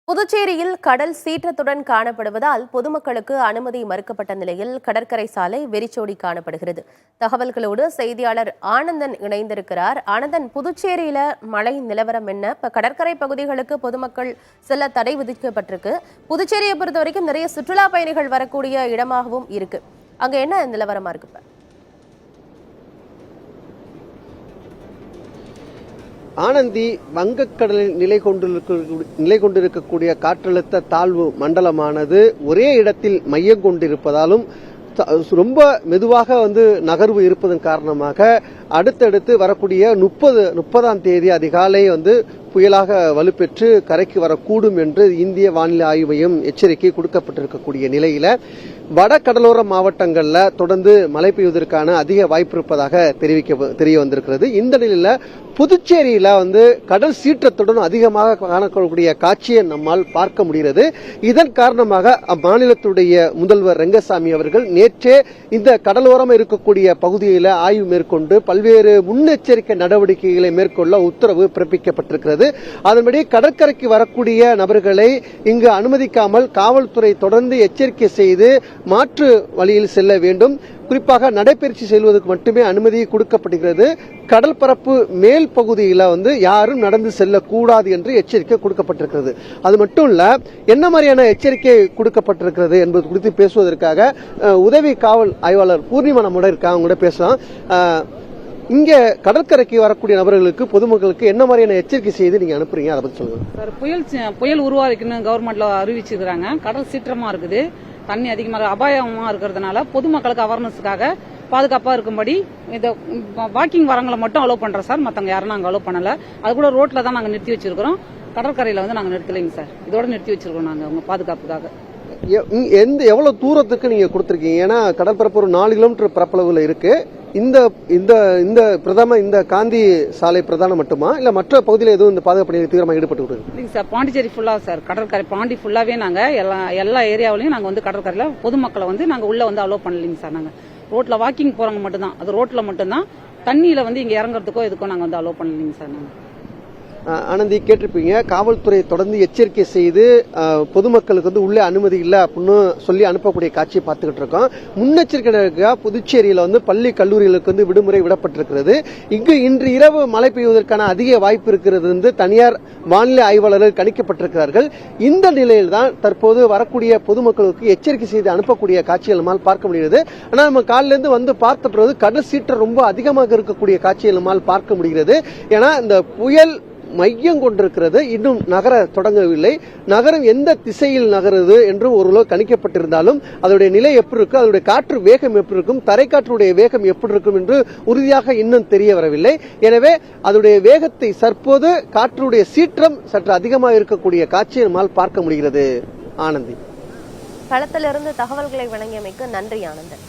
புதுச்சேரியில் கடல் சீற்றத்துடன் காணப்படுவதால் பொதுமக்களுக்கு அனுமதி மறுக்கப்பட்ட நிலையில் கடற்கரை சாலை வெறிச்சோடி காணப்படுகிறது. தகவல்களோடு செய்தியாளர் ஆனந்தன் இணைந்திருக்கிறார். ஆனந்தன், புதுச்சேரியில மழை நிலவரம் என்ன? இப்ப கடற்கரை பகுதிகளுக்கு பொதுமக்கள் செல்ல தடை விதிக்கப்பட்டிருக்கு. புதுச்சேரியை பொறுத்த வரைக்கும் நிறைய சுற்றுலா பயணிகள் வரக்கூடிய இடமாகவும் இருக்கு. அங்க என்ன நிலவரமா இருக்கு? ஆனந்தி, வங்கக்கடலில் நிலை கொண்டிருக்கக்கூடிய காற்றழுத்த தாழ்வு மண்டலமானது ஒரே இடத்தில் மையம் கொண்டிருப்பதாலும் ரொம்ப மெதுவாக நகர்வு இருப்பதன் காரணமாக அடுத்தடுத்து வரக்கூடிய 30ஆம் தேதி அதிகாலை புயலாக வலுப்பெற்று கரைக்கு வரக்கூடும் என்று இந்திய வானிலை ஆய்வு மையம் எச்சரிக்கை கொடுக்கப்பட்டிருக்கக்கூடிய நிலையில வட கடலோர மாவட்டங்களில் தொடர்ந்து மழை பெய்வதற்கான அதிக வாய்ப்பு இருப்பதாக தெரிய வந்திருக்கிறது. இந்த நிலையில புதுச்சேரியில கடல் சீற்றத்துடன் அதிகமாக காணக்கூடிய காட்சியை நம்மால் பார்க்க முடிகிறது. இதன் காரணமாக அம்மாநிலத்துடைய முதல்வர் ரெங்கசாமி அவர்கள் நேற்றே இந்த கடலோரம் இருக்கக்கூடிய பகுதியில் ஆய்வு மேற்கொண்டு பல்வேறு முன்னெச்சரிக்கை நடவடிக்கைகளை மேற்கொள்ள உத்தரவு பிறப்பிக்கப்பட்டிருக்கிறது. அதன்படி கடற்கரைக்கு வரக்கூடிய நபர்களை இங்கு அனுமதிக்காமல் காவல்துறை தொடர்ந்து எச்சரிக்கை செய்து மாற்று வழியில் செல்ல வேண்டும். குறிப்பாக நடைபயிற்சி செல்வதற்கு மட்டுமே அனுமதி கொடுக்கப்படுகிறது. கடல் பரப்பு மேல் பகுதியில் யாரும் நடந்து செல்லக்கூடாது என்று எச்சரிக்கை கொடுக்கப்பட்டிருக்கிறது. அது மட்டும் இல்ல, என்ன மாதிரியான எச்சரிக்கை கொடுக்கப்பட்டிருக்கிறது என்பது குறித்து பேசுவதற்காக உதவி காவல் ஆய்வாளர் பூர்ணிமா நம்முடைய இருக்காங்க. அவங்க கூட பேசலாம். இங்க கடற்கரைக்கு வரக்கூடிய நபர்களுக்கு பொதுமக்களுக்கு என்ன மாதிரியான எச்சரிக்கை செய்து நீங்க அனுப்புறீங்க, அதை பத்தி சொல்லுங்க சார். புயல் உருவாக்குன்னு கவர்மெண்ட்ல அறிவிச்சிருக்காங்க. கடல் சீற்றமா இருக்குது, தண்ணி அதிகமாக அபாயமா இருக்கிறதுனால பொதுமக்களுக்கு அவேர்னஸ்க்காக பாதுகாப்பா இருக்கும்படி இந்த வாக்கிங் வரங்களை மட்டும் அலோவ் பண்றோம் சார். மத்தவங்க யாரும் நாங்க அலோவ் பண்ணல. அது கூட ரோட்ல தான் நாங்க நிறுத்தி வச்சிருக்கிறோம். கடற்கரையில நாங்க நிறுத்தலைங்க சார். இதோட நிறுத்தி வச்சிருக்கோம் நாங்க உங்க பாதுகாப்புக்காக. எவ்வளவு தூரத்துக்கு நீங்க கொடுத்திருக்கீங்க? ஏன்னா கடற்பரப்பு ஒரு 4 கிலோமீட்டர் பரப்பளவுல இருக்கு. இந்த இந்த பிரதம இந்த காந்தி சாலை பிரதானம் மட்டுமா, இல்ல மற்ற பகுதியில் எதுவும் இந்த பாதுகாப்பு பணியில் தீவிரமாக ஈடுபட்டு இல்லைங்க சார். பாண்டிச்சேரி ஃபுல்லா சார், கடற்கரை பாண்டி ஃபுல்லாவே நாங்க எல்லா ஏரியாவிலையும் நாங்க கடற்கரையில பொதுமக்களை நாங்க உள்ள அலோவ் பண்ணலைங்க சார். நாங்க ரோட்ல வாக்கிங் போறவங்க மட்டும்தான், அது ரோட்ல மட்டும்தான். தண்ணியில இங்க இறங்குறதுக்கோ இதுக்கோ நாங்க அலோவ் பண்ணலைங்க சார். நாங்க ஆனந்தி, கேட்டிருப்பீங்க, காவல்துறை தொடர்ந்து எச்சரிக்கை செய்து பொதுமக்களுக்கு உள்ளே அனுமதி இல்லை அப்படின்னு சொல்லி அனுப்பக்கூடிய காட்சியை பார்த்துக்கிட்டு இருக்கோம். முன்னெச்சரிக்கை புதுச்சேரியில பள்ளி கல்லூரிகளுக்கு விடுமுறை விடப்பட்டிருக்கிறது. இங்கு இன்று இரவு மழை பெய்வதற்கான அதிக வாய்ப்பு இருக்கிறது தனியார் வானிலை ஆய்வாளர்கள் கணிக்கப்பட்டிருக்கிறார்கள். இந்த நிலையில்தான் தற்போது வரக்கூடிய பொதுமக்களுக்கு எச்சரிக்கை செய்து அனுப்பக்கூடிய காட்சிகள் நம்மால் பார்க்க முடிகிறது. ஆனால் நம்ம காலில இருந்து பார்த்த பிறகு கடல் சீற்றம் ரொம்ப அதிகமாக இருக்கக்கூடிய காட்சிகள் நம்மால் பார்க்க முடிகிறது. ஏன்னா இந்த புயல் மையம் கொண்டிருக்கிறது, இன்னும் நகர தொடங்கவில்லை. நகரம் எந்த திசையில் நகருது என்று ஓரளவு கணிக்கப்பட்டிருந்தாலும் அதோடைய நிலை எப்படி இருக்கும், அதோடைய காற்று வேகம் எப்படி இருக்கும், தரைக்காற்றுடைய வேகம் எப்படி இருக்கும் என்று உறுதியாக இன்னும் தெரிய வரவில்லை. எனவே அதோடைய வேகத்தை தற்போது காற்றுடைய சீற்றம் சற்று அதிகமாக இருக்கக்கூடிய காட்சியை நம்மால் பார்க்க முடிகிறது. ஆனந்தி, களத்திலிருந்து தகவல்களை வழங்கியமைக்கு நன்றி ஆனந்தன்.